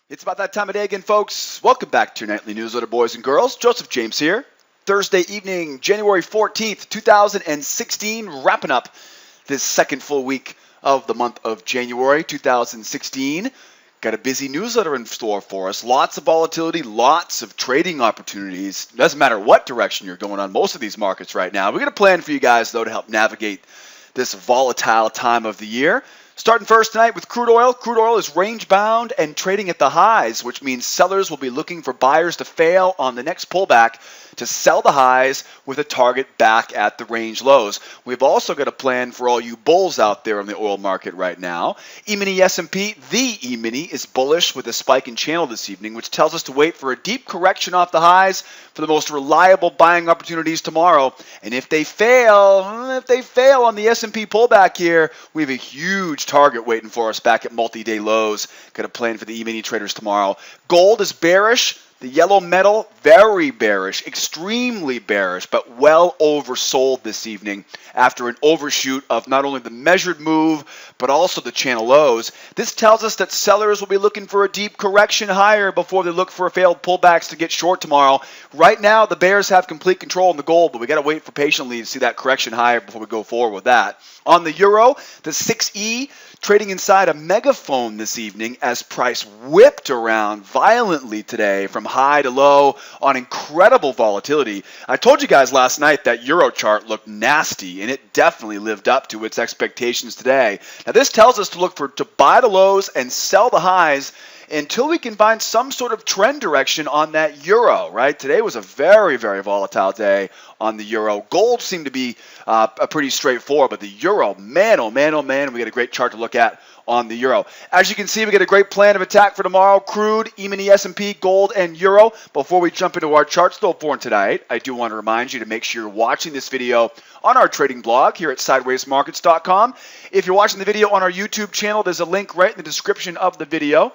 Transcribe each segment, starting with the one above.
It's about that time of day again, folks. Welcome back to your nightly newsletter, boys and girls. Joseph James here. Thursday evening, January 14th, 2016, wrapping up this second full week of the month of January 2016. Got a busy newsletter in store for us. Lots of volatility, lots of trading opportunities. Doesn't matter what direction you're going on most of these markets right now. We're going to plan for you guys, though, to help navigate this volatile time of the year. Starting first tonight with crude oil. Crude oil is range-bound and trading at the highs, which means sellers will be looking for buyers to fail on the next pullback to sell the highs with a target back at the range lows. We've also got a plan for all you bulls out there in the oil market right now. E-mini S&P, the E-mini, is bullish with a spike in channel this evening, which tells us to wait for a deep correction off the highs for the most reliable buying opportunities tomorrow. And if they fail on the S&P pullback here, we have a huge target waiting for us back at multi-day lows. Got a plan for the E-mini traders tomorrow. Gold is bearish. The yellow metal, very bearish, extremely bearish, but well oversold this evening after an overshoot of not only the measured move, but also the channel lows. This tells us that sellers will be looking for a deep correction higher before they look for failed pullbacks to get short tomorrow. Right now, the bears have complete control in the gold, but we got to wait for patiently to see that correction higher before we go forward with that. On the euro, the 6E trading inside a megaphone this evening as price whipped around violently today from high to low on incredible volatility. I told you guys last night that euro chart looked nasty, and it definitely lived up to its expectations today. Now this tells us to buy the lows and sell the highs until we can find some sort of trend direction on that euro, right? Today was a very, very volatile day on the euro. Gold seemed to be pretty straightforward, but the euro, man, oh man, oh man, we got a great chart to look at on the euro. As you can see, we got a great plan of attack for tomorrow: crude, E-mini, S&P, gold, and euro. Before we jump into our charts, though, for tonight, I do want to remind you to make sure you're watching this video on our trading blog here at sidewaysmarkets.com. If you're watching the video on our YouTube channel, there's a link right in the description of the video.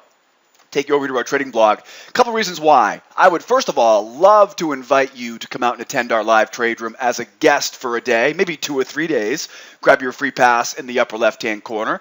Take you over to our trading blog. A couple reasons why. I would first of all love to invite you to come out and attend our live trade room as a guest for a day, maybe 2 or 3 days. Grab your free pass in the upper left-hand corner.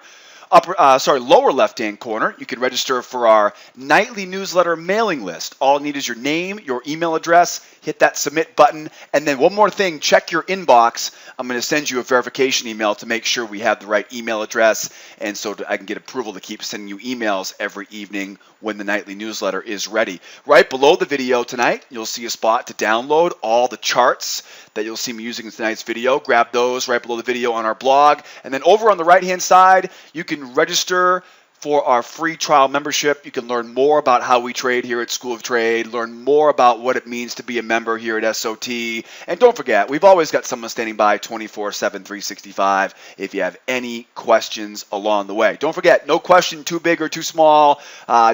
Lower left-hand corner, you can register for our nightly newsletter mailing list. All you need is your name, your email address, hit that submit button, and then one more thing, check your inbox. I'm going to send you a verification email to make sure we have the right email address, and so I can get approval to keep sending you emails every evening when the nightly newsletter is ready. Right below the video tonight, you'll see a spot to download all the charts that you'll see me using in tonight's video. Grab those right below the video on our blog. And then over on the right-hand side, you can register for our free trial membership. You can learn more about how we trade here at School of Trade, learn more about what it means to be a member here at SOT. And don't forget, we've always got someone standing by 24/7, 365 if you have any questions along the way. Don't forget, no question too big or too small.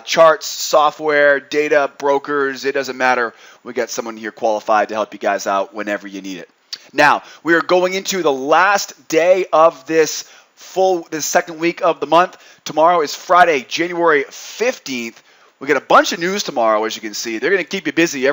Charts, software, data, brokers, it doesn't matter. We got someone here qualified to help you guys out whenever you need it. Now, we are going into the last day of this second week of the month. Tomorrow is Friday, January 15th. We got a bunch of news tomorrow, as you can see. They're going to keep you busy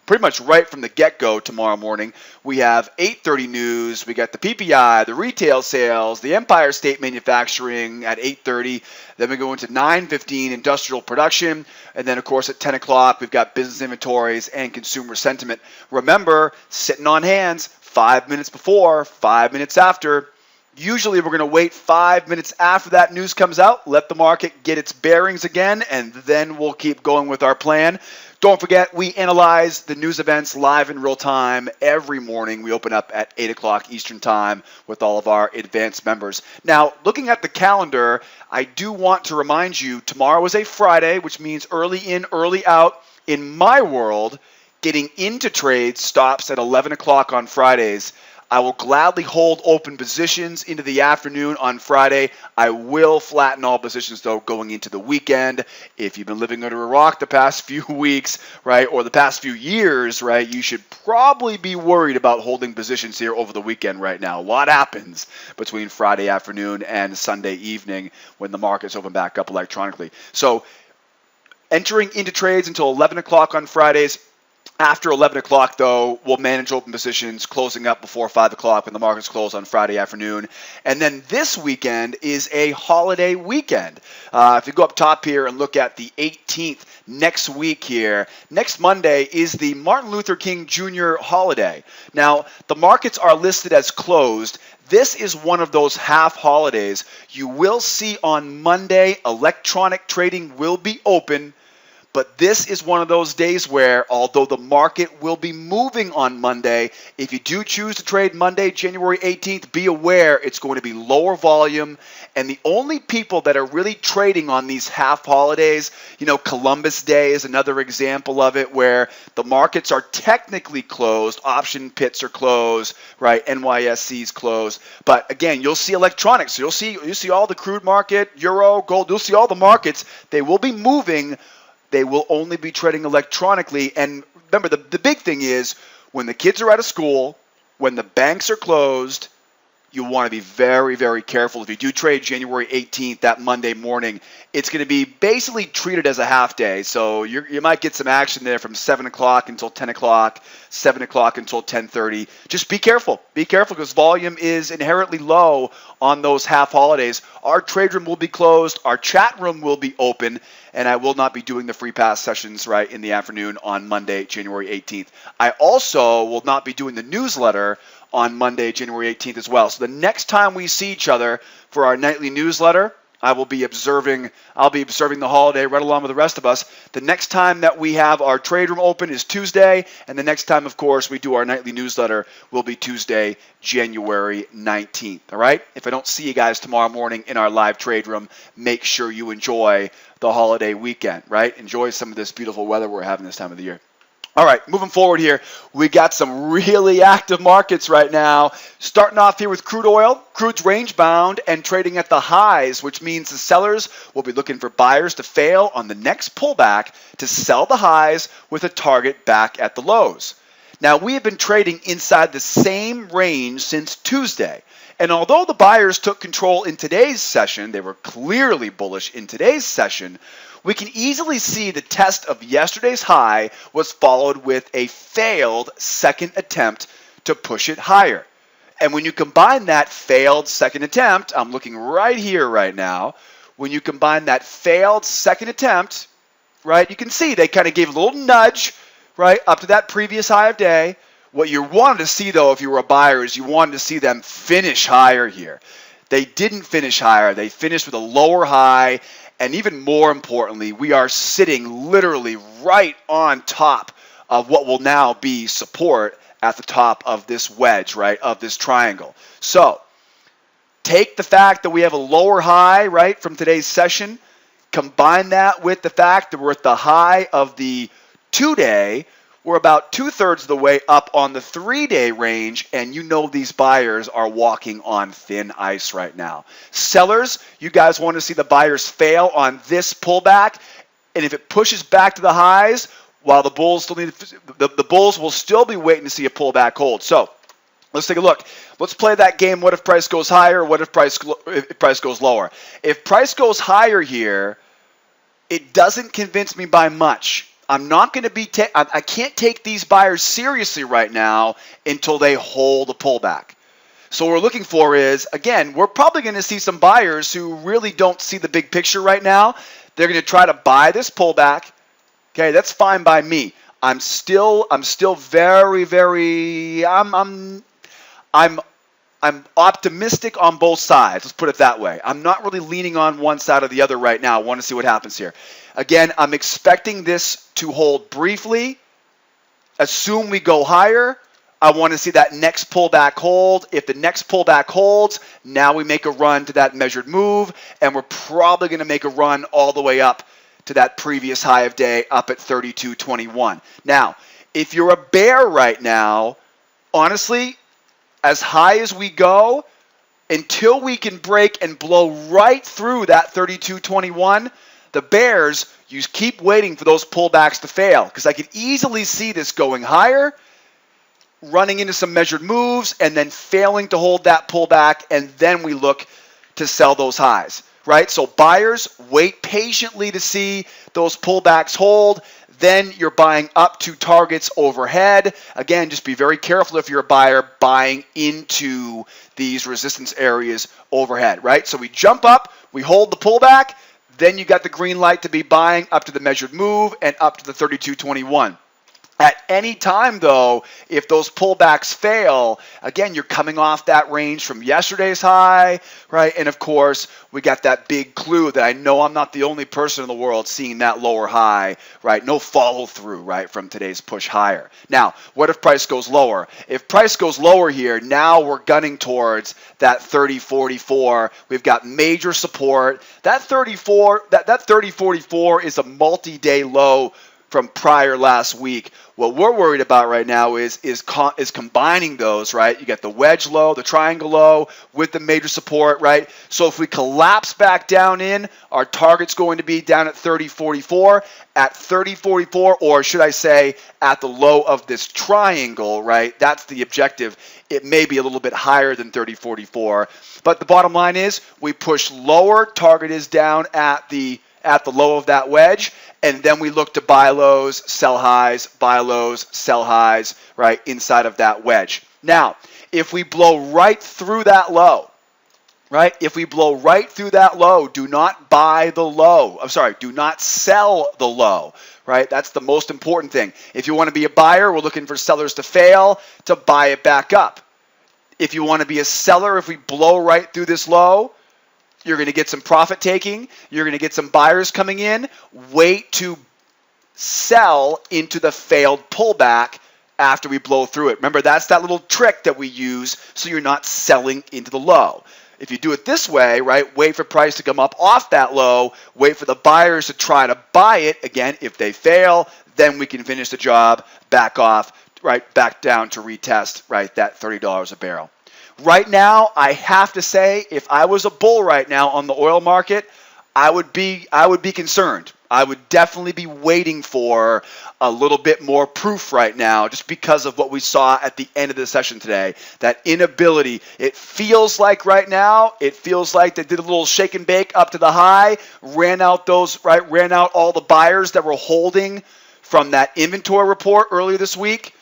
pretty much right from the get-go tomorrow morning. We have 8:30 news. We got the PPI, the retail sales, the Empire State Manufacturing at 8:30. Then we go into 9:15 industrial production. And then, of course, at 10 o'clock, we've got business inventories and consumer sentiment. Remember, sitting on hands 5 minutes before, 5 minutes after. Usually we're going to wait 5 minutes after that news comes out, let the market get its bearings again, and then we'll keep going with our plan. Don't forget, we analyze the news events live in real time every morning. We open up at 8 o'clock Eastern Time with all of our advanced members. Now, looking at the calendar, I do want to remind you, tomorrow is a Friday, which means early in, early out. In my world, getting into trades stops at 11 o'clock on Fridays. I will gladly hold open positions into the afternoon on Friday. I will flatten all positions, though, going into the weekend. If you've been living under a rock the past few weeks, right, or the past few years, right, you should probably be worried about holding positions here over the weekend right now. A lot happens between Friday afternoon and Sunday evening when the markets open back up electronically. So entering into trades until 11 o'clock on Fridays, After 11 o'clock, though, we'll manage open positions closing up before 5 o'clock when the markets close on Friday afternoon. And then this weekend is a holiday weekend. If you go up top here and look at the 18th next week here, next Monday is the Martin Luther King Jr. holiday. Now, the markets are listed as closed. This is one of those half holidays. You will see on Monday electronic trading will be open. But this is one of those days where, although the market will be moving on Monday, if you do choose to trade Monday, January 18th, be aware it's going to be lower volume. And the only people that are really trading on these half holidays, Columbus Day is another example of it, where the markets are technically closed. Option pits are closed, right? NYSE's closed. But again, you'll see electronics. You'll see all the crude market, euro, gold. You'll see all the markets. They will be moving. They will only be trading electronically. And remember, the big thing is when the kids are out of school, when the banks are closed, you want to be very, very careful. If you do trade January 18th, that Monday morning, it's going to be basically treated as a half day. So you might get some action there from 7 o'clock until 10 o'clock, 7 o'clock until 10:30. Just be careful. Be careful because volume is inherently low on those half holidays. Our trade room will be closed. Our chat room will be open. And I will not be doing the free pass sessions right in the afternoon on Monday, January 18th. I also will not be doing the newsletter on Monday, January 18th as well. So the next time we see each other for our nightly newsletter, I'll be observing the holiday right along with the rest of us. The next time that we have our trade room open is Tuesday, and the next time, of course, we do our nightly newsletter will be Tuesday, January 19th. All right? If I don't see you guys tomorrow morning in our live trade room, make sure you enjoy the holiday weekend, right? Enjoy some of this beautiful weather we're having this time of the year. All right, moving forward here, we got some really active markets right now. Starting off here with crude oil. Crude's range bound and trading at the highs, which means the sellers will be looking for buyers to fail on the next pullback to sell the highs with a target back at the lows. Now, we have been trading inside the same range since Tuesday. And although the buyers took control in today's session, they were clearly bullish in today's session, we can easily see the test of yesterday's high was followed with a failed second attempt to push it higher. And when you combine that failed second attempt, I'm looking right here right now, when you combine that failed second attempt, right, you can see they kind of gave a little nudge, right, up to that previous high of day. What you wanted to see, though, if you were a buyer, is you wanted to see them finish higher here. They didn't finish higher. They finished with a lower high. And even more importantly, we are sitting literally right on top of what will now be support at the top of this wedge, right, of this triangle. So take the fact that we have a lower high, right, from today's session, combine that with the fact that we're at the high of the 2-day, we're about 2/3 of the way up on the 3-day range, and you know these buyers are walking on thin ice right now. Sellers, you guys want to see the buyers fail on this pullback, and if it pushes back to the highs, while the bulls the bulls will still be waiting to see a pullback hold. So let's take a look. Let's play that game. What if price goes higher? What if price goes lower? If price goes higher here, it doesn't convince me by much. I'm not going to be. I can't take these buyers seriously right now until they hold a pullback. So what we're looking for is, again, we're probably going to see some buyers who really don't see the big picture right now. They're going to try to buy this pullback. Okay, that's fine by me. I'm still very, very. I'm optimistic on both sides. Let's put it that way. I'm not really leaning on one side or the other right now. I want to see what happens here. Again, I'm expecting this to hold briefly. Assume we go higher. I want to see that next pullback hold. If the next pullback holds, now we make a run to that measured move, and we're probably going to make a run all the way up to that previous high of day up at 32.21. Now, if you're a bear right now, honestly, as high as we go, until we can break and blow right through that 32.21, the bears, you keep waiting for those pullbacks to fail, because I could easily see this going higher, running into some measured moves, and then failing to hold that pullback, and then we look to sell those highs, right? So buyers, wait patiently to see those pullbacks hold. Then you're buying up to targets overhead. Again, just be very careful if you're a buyer buying into these resistance areas overhead, right? So we jump up, we hold the pullback, then you got the green light to be buying up to the measured move and up to the 32.21. At any time, though, if those pullbacks fail, again, you're coming off that range from yesterday's high, right? And, of course, we got that big clue that I know I'm not the only person in the world seeing that lower high, right? No follow-through, right, from today's push higher. Now, what if price goes lower? If price goes lower here, now we're gunning towards that 30.44. We've got major support. That 30.44 is a multi-day low from prior last week. What we're worried about right now is combining those, right? You got the wedge low, the triangle low with the major support, right? So if we collapse back down in, our target's going to be down at 30.44. At 30.44, or should I say at the low of this triangle, right? That's the objective. It may be a little bit higher than 30.44. But the bottom line is we push lower, target is down at the low of that wedge, and then we look to buy lows, sell highs, buy lows, sell highs, right, inside of that wedge. Now, if we blow right through that low, right, if we blow right through that low, do not buy the low. Do not sell the low, right? That's the most important thing. If you want to be a buyer, we're looking for sellers to fail to buy it back up. If you want to be a seller, if we blow right through this low, you're going to get some profit taking. You're going to get some buyers coming in. Wait to sell into the failed pullback after we blow through it. Remember, that's that little trick that we use so you're not selling into the low. If you do it this way, right, wait for price to come up off that low, wait for the buyers to try to buy it. Again, if they fail, then we can finish the job, back off, right, back down to retest, right, that $30 a barrel. Right now, I have to say, if I was a bull right now on the oil market, I would be concerned. I would definitely be waiting for a little bit more proof right now, just because of what we saw at the end of the session today. That inability. It feels like right now, they did a little shake and bake up to the high, ran out all the buyers that were holding from that inventory report earlier this week.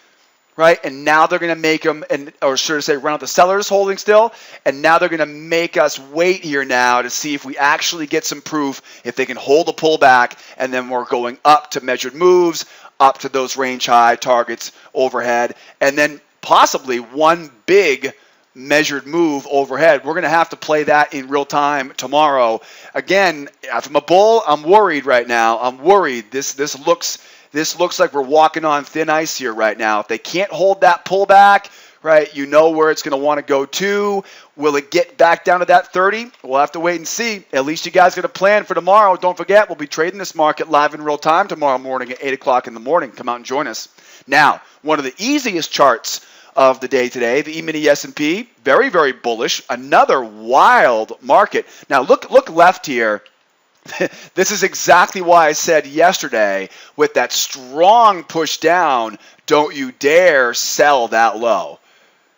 Right, and now they're going to make them, or should I say, run out the sellers holding still, and now they're going to make us wait here now to see if we actually get some proof, if they can hold a pullback, and then we're going up to measured moves, up to those range high targets overhead, and then possibly one big measured move overhead. We're going to have to play that in real time tomorrow. Again, if I'm a bull, I'm worried right now. I'm worried. This looks like we're walking on thin ice here right now. If they can't hold that pullback, right, you know where it's going to want to go to. Will it get back down to that 30? We'll have to wait and see. At least you guys got a plan for tomorrow. Don't forget, we'll be trading this market live in real time tomorrow morning at 8 o'clock in the morning. Come out and join us. Now, one of the easiest charts of the day today, the E-mini S&P, very, very bullish. Another wild market. Now, look left here. This is exactly why I said yesterday, with that strong push down, don't you dare sell that low.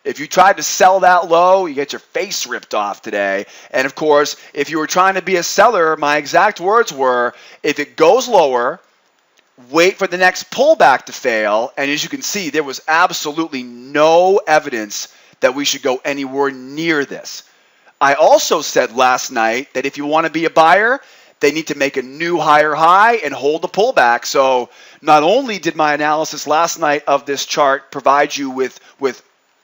If you tried to sell that low, you get your face ripped off today. And of course, if you were trying to be a seller, my exact words were, if it goes lower, wait for the next pullback to fail. And as you can see, there was absolutely no evidence that we should go anywhere near this. I also said last night that if you want to be a buyer, they need to make a new higher high and hold the pullback. So not only did my analysis last night of this chart provide you with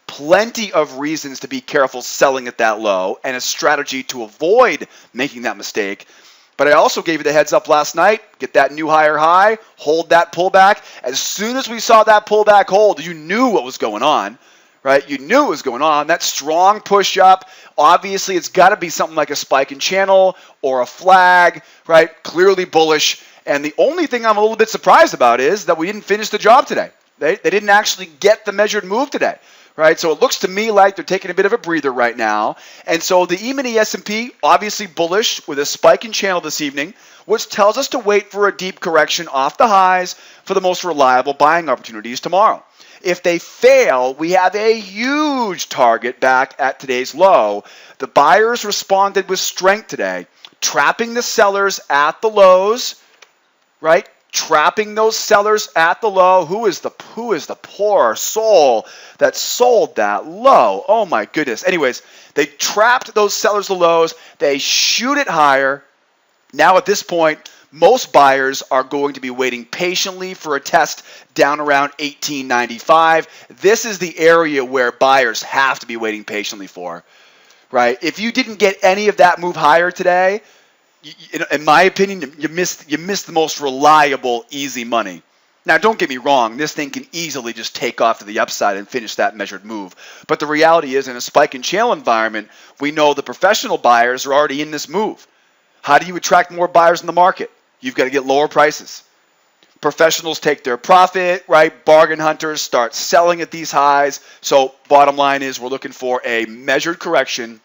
plenty of reasons to be careful selling at that low and a strategy to avoid making that mistake, but I also gave you the heads up last night, get that new higher high, hold that pullback. As soon as we saw that pullback hold, you knew what was going on. Right? You knew what was going on. That strong push up, obviously it's got to be something like a spike in channel or a flag, right? Clearly bullish. And the only thing I'm a little bit surprised about is that we didn't finish the job today. They didn't actually get the measured move today, right? So it looks to me like they're taking a bit of a breather right now. And so the E-mini S&P, obviously bullish with a spike in channel this evening, which tells us to wait for a deep correction off the highs for the most reliable buying opportunities tomorrow. If they fail, we have a huge target back at today's low. The buyers responded with strength today, trapping the sellers at the lows, right? trapping those sellers at the low. Who is the poor soul that sold that low? Oh my goodness. Anyways, they trapped those sellers at the lows. They shoot it higher. Now at this point, most buyers are going to be waiting patiently for a test down around 1895. This is the area where buyers have to be waiting patiently for, right? If you didn't get any of that move higher today, in my opinion, you missed the most reliable, easy money. Now, don't get me wrong. This thing can easily just take off to the upside and finish that measured move. But the reality is, in a spike and channel environment, we know the professional buyers are already in this move. How do you attract more buyers in the market? You've got to get lower prices. Professionals take their profit, right? Bargain hunters start selling at these highs. So bottom line is we're looking for a measured correction.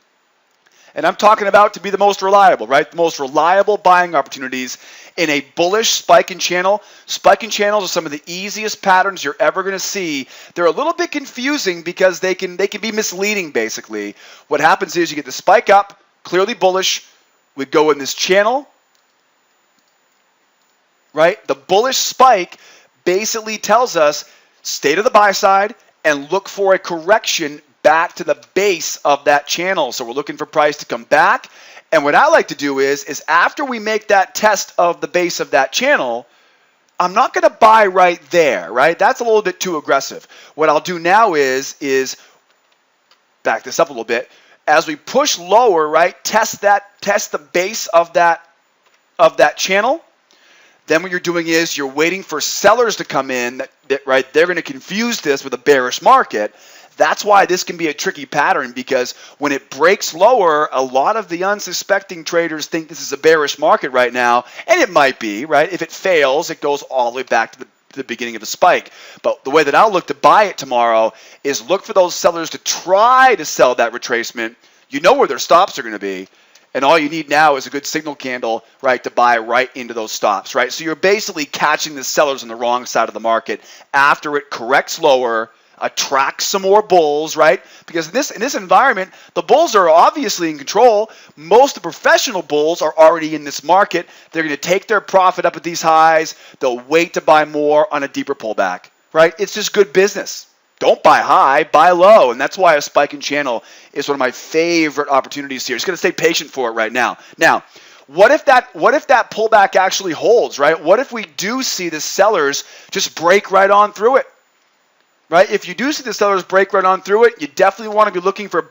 And I'm talking about to be the most reliable, right? The most reliable buying opportunities in a bullish spike and channel. Spike and channels are some of the easiest patterns you're ever going to see. They're a little bit confusing because they can be misleading, basically. What happens is you get the spike up, clearly bullish. We go in this channel, right? The bullish spike basically tells us stay to the buy side and look for a correction back to the base of that channel. So we're looking for price to come back. And what I like to do is after we make that test of the base of that channel, I'm not going to buy right there, right? That's a little bit too aggressive. What I'll do now is back this up a little bit. As we push lower, right, test the base of that channel. Then what you're doing is you're waiting for sellers to come in, right? They're going to confuse this with a bearish market. That's why this can be a tricky pattern, because when it breaks lower, a lot of the unsuspecting traders think this is a bearish market right now, and it might be, right? If it fails, it goes all the way back to the beginning of the spike. But the way that I'll look to buy it tomorrow is look for those sellers to try to sell that retracement. You know where their stops are going to be. And all you need now is a good signal candle, right, to buy right into those stops, right? So you're basically catching the sellers on the wrong side of the market after it corrects lower, attracts some more bulls, right? Because in this environment, the bulls are obviously in control. Most of the professional bulls are already in this market. They're going to take their profit up at these highs. They'll wait to buy more on a deeper pullback, right? It's just good business. Don't buy high, buy low. And that's why a spike in channel is one of my favorite opportunities here. Just going to stay patient for it right now. Now, what if that pullback actually holds, right? What if we do see the sellers just break right on through it? Right? If you do see the sellers break right on through it, you definitely want to be looking for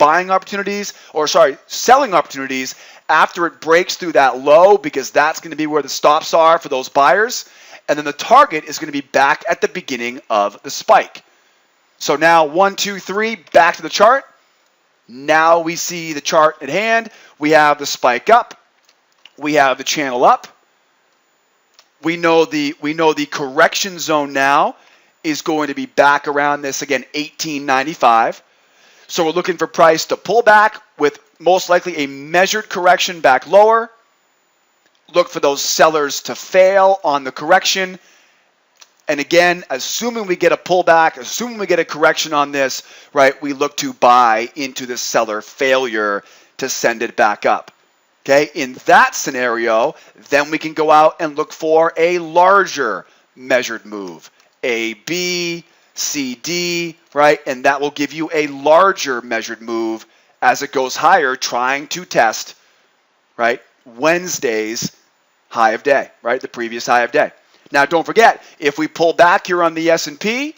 selling opportunities after it breaks through that low, because that's going to be where the stops are for those buyers. And then the target is going to be back at the beginning of the spike. So now 1, 2, 3, back to the chart. Now we see the chart at hand. We have the spike up. We have the channel up. We know the correction zone now is going to be back around this, again, 1895. So we're looking for price to pull back with most likely a measured correction back lower. Look for those sellers to fail on the correction. And again, assuming we get a pullback, assuming we get a correction on this, right, we look to buy into the seller failure to send it back up. Okay, in that scenario, then we can go out and look for a larger measured move. A, B, C, D, right? And that will give you a larger measured move as it goes higher, trying to test, right, Wednesday's high of day, right, the previous high of day. Now, don't forget, if we pull back here on the S&P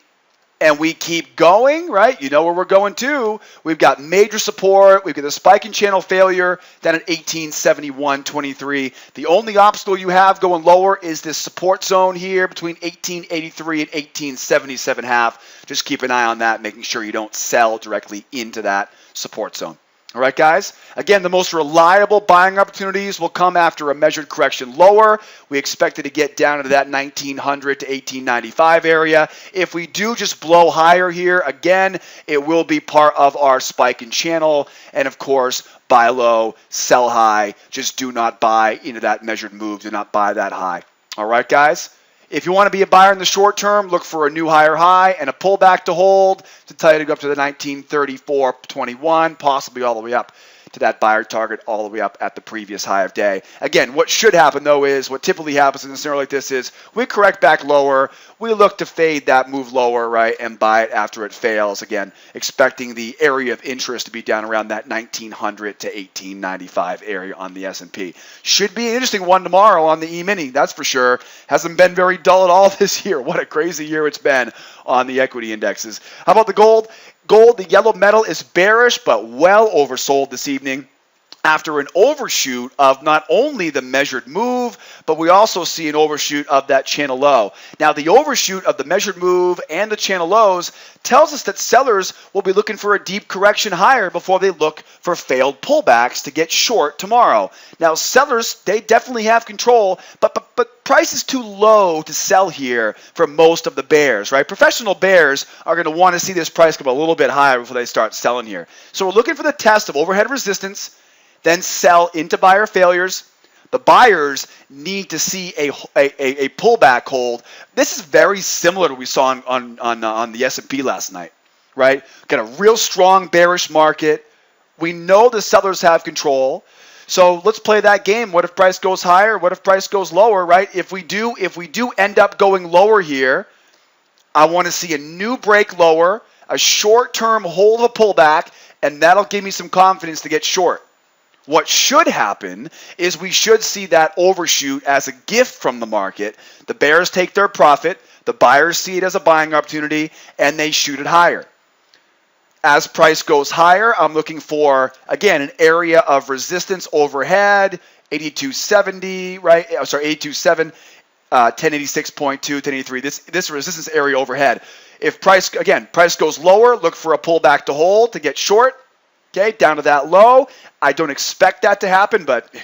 and we keep going, right, you know where we're going to. We've got major support. We've got the spike in channel failure down at 1871.23. The only obstacle you have going lower is this support zone here between 1883 and 1877.5. Just keep an eye on that, making sure you don't sell directly into that support zone. All right, guys? Again, the most reliable buying opportunities will come after a measured correction lower. We expect it to get down into that 1900 to 1895 area. If we do just blow higher here, again, it will be part of our spike in channel. And, of course, buy low, sell high. Just do not buy into that measured move. Do not buy that high. All right, guys? If you want to be a buyer in the short term, look for a new higher high and a pullback to hold to tell you to go up to the 1934.21, possibly all the way up to that buyer target all the way up at the previous high of day. Again, what should happen though is, what typically happens in a scenario like this is, we correct back lower, we look to fade that move lower, right, and buy it after it fails. Again, expecting the area of interest to be down around that 1900 to 1895 area on the S&P. Should be an interesting one tomorrow on the E-mini, that's for sure. Hasn't been very dull at all this year. What a crazy year it's been on the equity indexes. How about the gold? Gold, the yellow metal, is bearish but well oversold this evening after an overshoot of not only the measured move, but we also see an overshoot of that channel low. Now, the overshoot of the measured move and the channel lows tells us that sellers will be looking for a deep correction higher before they look for failed pullbacks to get short tomorrow. Now, sellers, they definitely have control, but price is too low to sell here for most of the bears, right? Professional bears are going to want to see this price come a little bit higher before they start selling here. So we're looking for the test of overhead resistance, then sell into buyer failures. The buyers need to see a pullback hold. This is very similar to what we saw on the S&P last night, right? Got a real strong bearish market. We know the sellers have control. So let's play that game. What if price goes higher? What if price goes lower, right? If we do end up going lower here, I want to see a new break lower, a short-term hold of a pullback, and that'll give me some confidence to get short. What should happen is we should see that overshoot as a gift from the market. The bears take their profit, the buyers see it as a buying opportunity, and they shoot it higher. As price goes higher, I'm looking for, again, an area of resistance overhead, 8270, right? 827, 1086.2, 1083. This resistance area overhead. If price goes lower, look for a pullback to hold to get short. Okay, down to that low. I don't expect that to happen, but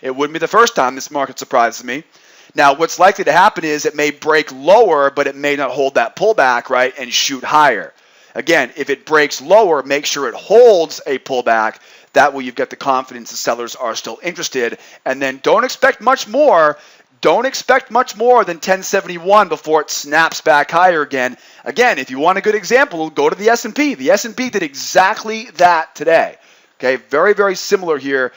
it wouldn't be the first time this market surprises me. Now, what's likely to happen is it may break lower, but it may not hold that pullback, right, and shoot higher. Again, if it breaks lower, make sure it holds a pullback. That way you've got the confidence the sellers are still interested. And then don't expect much more. Don't expect much more than 1071 before it snaps back higher again. Again, if you want a good example, go to the S&P. The S&P did exactly that today. Okay, very, very similar here.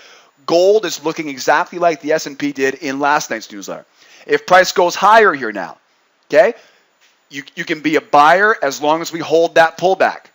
Gold is looking exactly like the S&P did in last night's newsletter. If price goes higher here now, okay, you can be a buyer as long as we hold that pullback.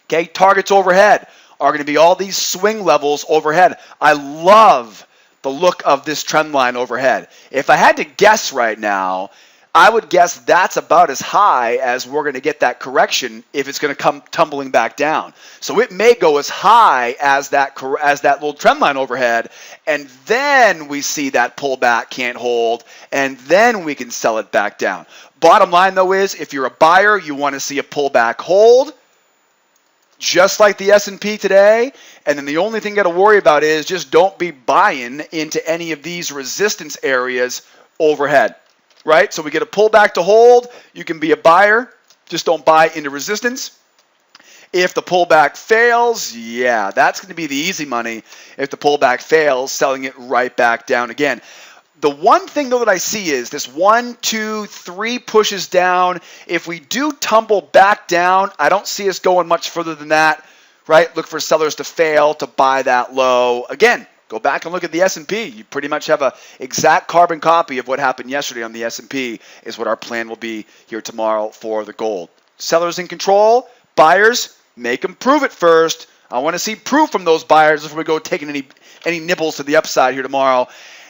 Okay, targets overhead are going to be all these swing levels overhead. I love the look of this trend line overhead. If I had to guess right now, I would guess that's about as high as we're going to get that correction if it's going to come tumbling back down. So it may go as high as that little trend line overhead, and then we see that pullback can't hold, and then we can sell it back down. Bottom line though is, if you're a buyer, you want to see a pullback hold, just like the S&P today, and then the only thing you got to worry about is just don't be buying into any of these resistance areas overhead, right? So we get a pullback to hold, you can be a buyer, just don't buy into resistance. If the pullback fails, yeah, that's going to be the easy money. If the pullback fails, selling it right back down again. The one thing, though, that I see is this 1, 2, 3 pushes down. If we do tumble back down, I don't see us going much further than that, right? Look for sellers to fail to buy that low. Again, go back and look at the S&P. You pretty much have an exact carbon copy of what happened yesterday on the S&P is what our plan will be here tomorrow for the gold. Sellers in control, buyers, make them prove it first. I want to see proof from those buyers before we go taking any nibbles to the upside here tomorrow.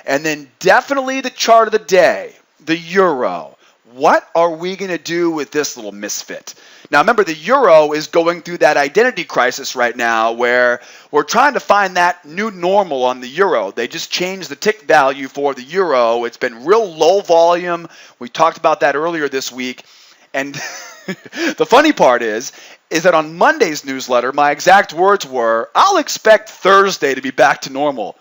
And then definitely the chart of the day, the euro. What are we going to do with this little misfit? Now, remember, the euro is going through that identity crisis right now where we're trying to find that new normal on the euro. They just changed the tick value for the euro. It's been real low volume. We talked about that earlier this week. And the funny part is that on Monday's newsletter, my exact words were, I'll expect Thursday to be back to normal.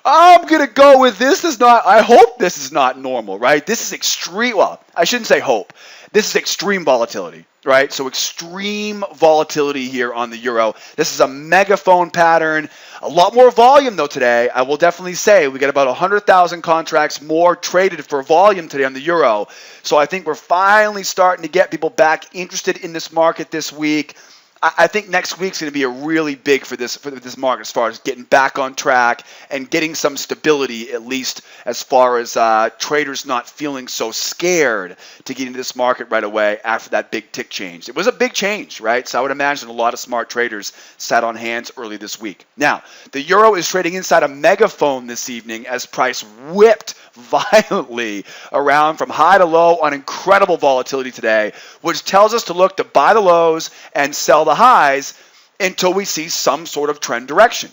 I'm going to go with I hope this is not normal, right? This is extreme, well, I shouldn't say hope. This is extreme volatility, right? So extreme volatility here on the euro. This is a megaphone pattern. A lot more volume, though, today. I will definitely say we got about 100,000 contracts more traded for volume today on the euro. So I think we're finally starting to get people back interested in this market this week. I think next week's going to be a really big for this market as far as getting back on track and getting some stability, at least as far as traders not feeling so scared to get into this market right away after that big tick change. It was a big change, right? So I would imagine a lot of smart traders sat on hands early this week. Now, the euro is trading inside a megaphone this evening as price whipped violently around from high to low on incredible volatility today, which tells us to look to buy the lows and sell the highs until we see some sort of trend direction.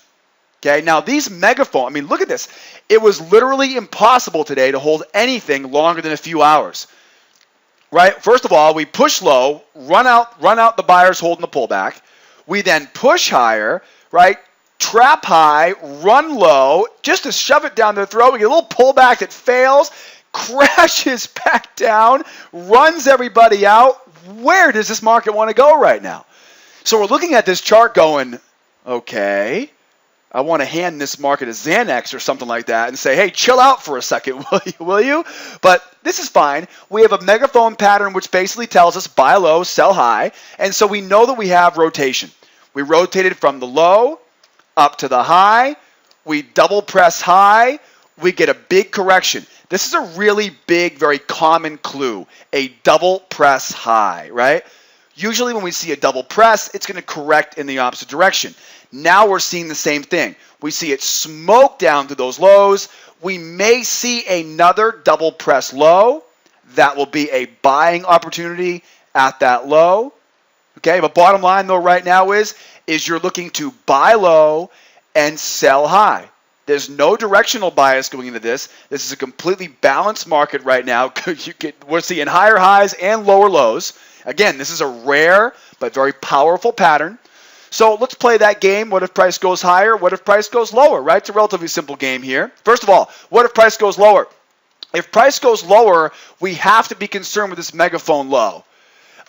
Okay, now these megaphone, I mean, look at this. It was literally impossible today to hold anything longer than a few hours. Right? First of all, we push low, run out the buyers holding the pullback. We then push higher, right? Trap high, run low, just to shove it down their throat. We get a little pullback that fails, crashes back down, runs everybody out. Where does this market want to go right now? So we're looking at this chart going, okay, I want to hand this market a Xanax or something like that and say, hey, chill out for a second, will you? But this is fine. We have a megaphone pattern which basically tells us buy low, sell high. And so we know that we have rotation. We rotated from the low up to the high, we double press high, we get a big correction. This is a really big, very common clue, a double press high, right? Usually when we see a double press, it's going to correct in the opposite direction. Now we're seeing the same thing. We see it smoke down to those lows. We may see another double press low. That will be a buying opportunity at that low. Okay, but bottom line though right now is you're looking to buy low and sell high. There's no directional bias going into this. This is a completely balanced market right now. We're seeing higher highs and lower lows. Again, this is a rare but very powerful pattern. So let's play that game. What if price goes higher? What if price goes lower, right? It's a relatively simple game here. First of all, what if price goes lower? If price goes lower, we have to be concerned with this megaphone low.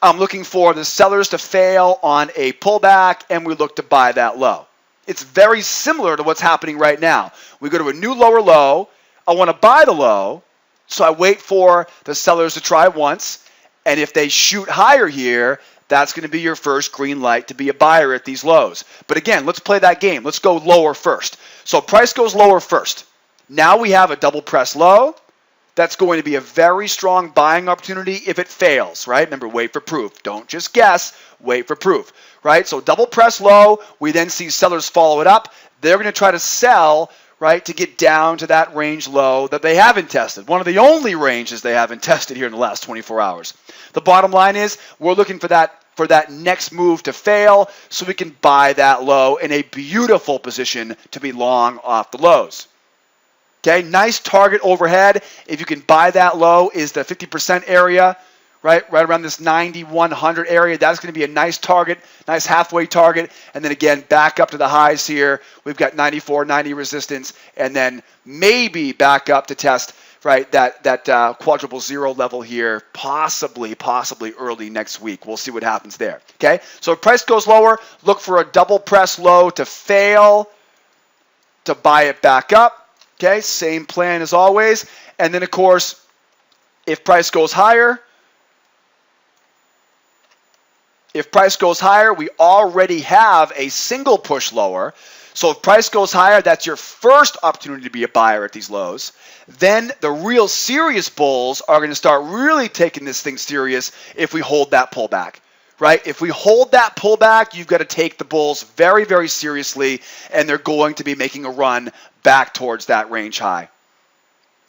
I'm looking for the sellers to fail on a pullback, and we look to buy that low. It's very similar to what's happening right now. We go to a new lower low. I want to buy the low, so I wait for the sellers to try once, and if they shoot higher here, that's going to be your first green light to be a buyer at these lows. But again, let's play that game. Let's go lower first. So price goes lower first. Now we have a double press low. That's going to be a very strong buying opportunity if it fails, right? Remember, wait for proof. Don't just guess, wait for proof, right? So double press low, we then see sellers follow it up. They're going to try to sell, right, to get down to that range low that they haven't tested. One of the only ranges they haven't tested here in the last 24 hours. The bottom line is we're looking for that next move to fail so we can buy that low in a beautiful position to be long off the lows. Okay, nice target overhead. If you can buy that low is the 50% area, right around this 9100 area. That's going to be a nice target, nice halfway target. And then again, back up to the highs here. We've got 94.90 resistance, and then maybe back up to test, right, that quadruple zero level here, possibly early next week. We'll see what happens there. Okay, so if price goes lower, look for a double press low to fail, to buy it back up. Okay, same plan as always. And then, of course, if price goes higher, we already have a single push lower. So if price goes higher, that's your first opportunity to be a buyer at these lows. Then the real serious bulls are going to start really taking this thing serious if we hold that pullback. Right? If we hold that pullback, you've got to take the bulls very, very seriously, and they're going to be making a run back towards that range high.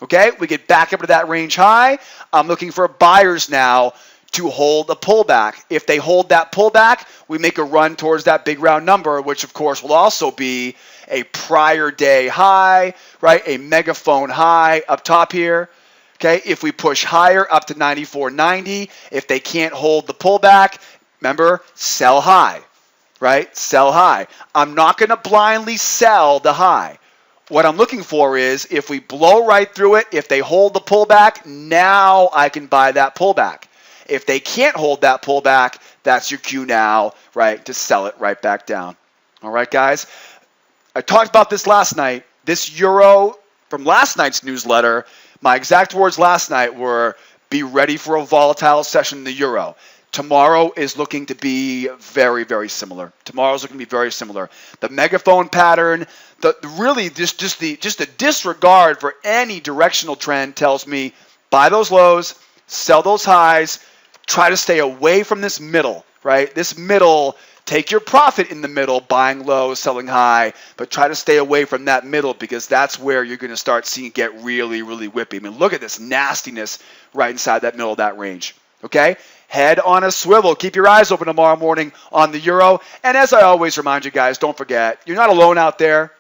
Okay? We get back up to that range high. I'm looking for buyers now to hold a pullback. If they hold that pullback, we make a run towards that big round number, which of course will also be a prior day high, right? A megaphone high up top here. Okay? If we push higher up to 94.90, if they can't hold the pullback, remember, sell high, right? Sell high. I'm not going to blindly sell the high. What I'm looking for is if we blow right through it, if they hold the pullback, now I can buy that pullback. If they can't hold that pullback, that's your cue now, right, to sell it right back down. All right, guys? I talked about this last night. This euro from last night's newsletter, my exact words last night were, be ready for a volatile session in the euro. Tomorrow is looking to be very, very similar. Tomorrow's looking to be very similar. The megaphone pattern, really just the disregard for any directional trend tells me buy those lows, sell those highs, try to stay away from this middle, right? This middle, take your profit in the middle, buying low, selling high, but try to stay away from that middle because that's where you're going to start seeing it get really, really whippy. I mean, look at this nastiness right inside that middle of that range, okay? Head on a swivel. Keep your eyes open tomorrow morning on the euro. And as I always remind you guys, don't forget, you're not alone out there.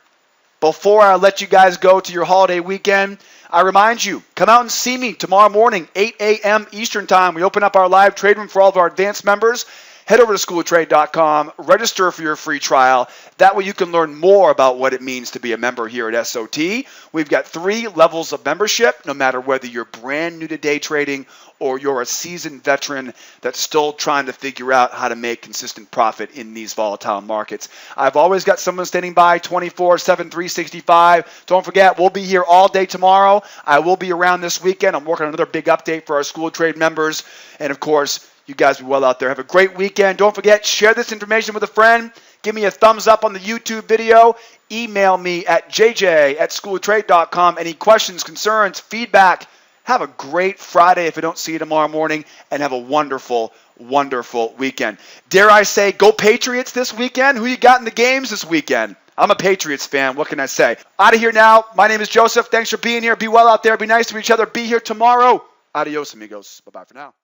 Before I let you guys go to your holiday weekend, I remind you, come out and see me tomorrow morning, 8 a.m. Eastern Time. We open up our live trade room for all of our advanced members. Head over to schooloftrade.com, register for your free trial. That way you can learn more about what it means to be a member here at SOT. We've got 3 levels of membership, no matter whether you're brand new to day trading or you're a seasoned veteran that's still trying to figure out how to make consistent profit in these volatile markets. I've always got someone standing by 24/7, 365. Don't forget, we'll be here all day tomorrow. I will be around this weekend. I'm working on another big update for our School of Trade members. And of course, you guys be well out there. Have a great weekend. Don't forget, share this information with a friend. Give me a thumbs up on the YouTube video. Email me at jj@schooloftrade.com. Any questions, concerns, feedback. Have a great Friday if I don't see you tomorrow morning, and have a wonderful, wonderful weekend. Dare I say, go Patriots this weekend? Who you got in the games this weekend? I'm a Patriots fan. What can I say? Out of here now. My name is Joseph. Thanks for being here. Be well out there. Be nice to each other. Be here tomorrow. Adios, amigos. Bye-bye for now.